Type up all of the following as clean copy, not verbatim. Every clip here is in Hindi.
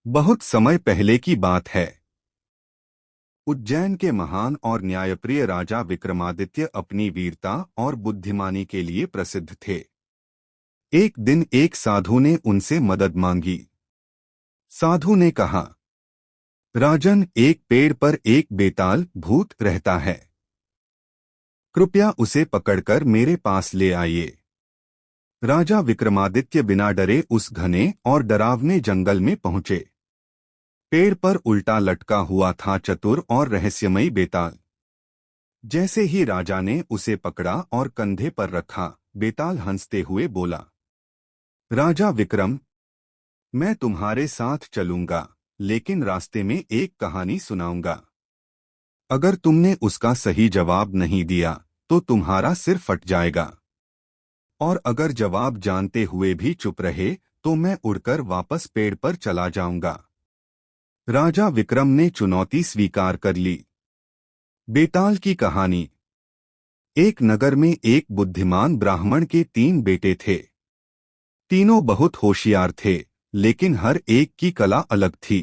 बहुत समय पहले की बात है। उज्जैन के महान और न्यायप्रिय राजा विक्रमादित्य अपनी वीरता और बुद्धिमानी के लिए प्रसिद्ध थे। एक दिन एक साधु ने उनसे मदद मांगी। साधु ने कहा, राजन, एक पेड़ पर एक बेताल भूत रहता है। कृपया उसे पकड़कर मेरे पास ले आइए। राजा विक्रमादित्य बिना डरे उस घने और डरावने जंगल में पहुंचे। पेड़ पर उल्टा लटका हुआ था चतुर और रहस्यमयी बेताल। जैसे ही राजा ने उसे पकड़ा और कंधे पर रखा, बेताल हंसते हुए बोला, राजा विक्रम, मैं तुम्हारे साथ चलूंगा, लेकिन रास्ते में एक कहानी सुनाऊंगा। अगर तुमने उसका सही जवाब नहीं दिया तो तुम्हारा सिर फट जाएगा, और अगर जवाब जानते हुए भी चुप रहे तो मैं उड़कर वापस पेड़ पर चला जाऊंगा। राजा विक्रम ने चुनौती स्वीकार कर ली। बेताल की कहानी। एक नगर में एक बुद्धिमान ब्राह्मण के 3 बेटे थे। तीनों बहुत होशियार थे, लेकिन हर एक की कला अलग थी।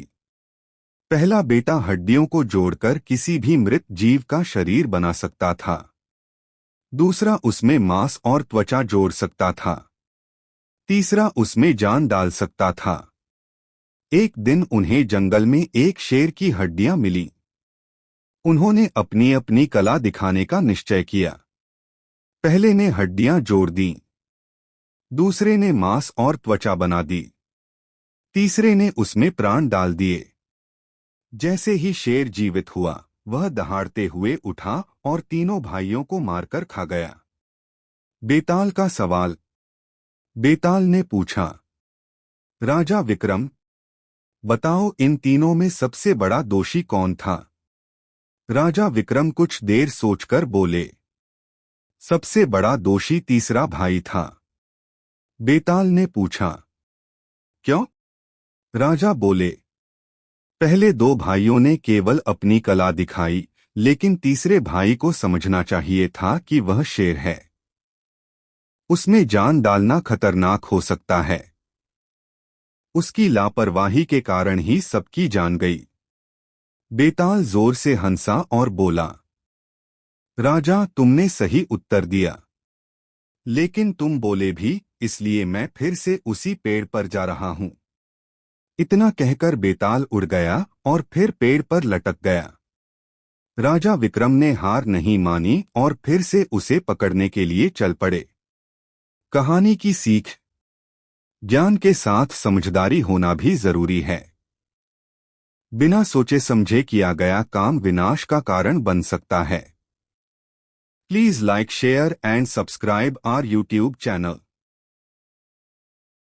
पहला बेटा हड्डियों को जोड़कर किसी भी मृत जीव का शरीर बना सकता था। दूसरा उसमें मांस और त्वचा जोड़ सकता था। तीसरा उसमें जान डाल सकता था। एक दिन उन्हें जंगल में एक शेर की हड्डियां मिली। उन्होंने अपनी अपनी कला दिखाने का निश्चय किया। पहले ने हड्डियां जोड़ दी, दूसरे ने मांस और त्वचा बना दी, तीसरे ने उसमें प्राण डाल दिए। जैसे ही शेर जीवित हुआ, वह दहाड़ते हुए उठा और तीनों भाइयों को मारकर खा गया। बेताल का सवाल। बेताल ने पूछा, राजा विक्रम, बताओ, इन तीनों में सबसे बड़ा दोषी कौन था? राजा विक्रम कुछ देर सोचकर बोले, सबसे बड़ा दोषी तीसरा भाई था। बेताल ने पूछा, क्यों? राजा बोले, पहले 2 भाइयों ने केवल अपनी कला दिखाई, लेकिन तीसरे भाई को समझना चाहिए था कि वह शेर है। उसमें जान डालना खतरनाक हो सकता है। उसकी लापरवाही के कारण ही सबकी जान गई। बेताल जोर से हंसा और बोला, राजा, तुमने सही उत्तर दिया, लेकिन तुम बोले भी, इसलिए मैं फिर से उसी पेड़ पर जा रहा हूं। इतना कहकर बेताल उड़ गया और फिर पेड़ पर लटक गया। राजा विक्रम ने हार नहीं मानी और फिर से उसे पकड़ने के लिए चल पड़े। कहानी की सीख। ज्ञान के साथ समझदारी होना भी जरूरी है। बिना सोचे समझे किया गया काम विनाश का कारण बन सकता है। Please like, share and subscribe our YouTube channel.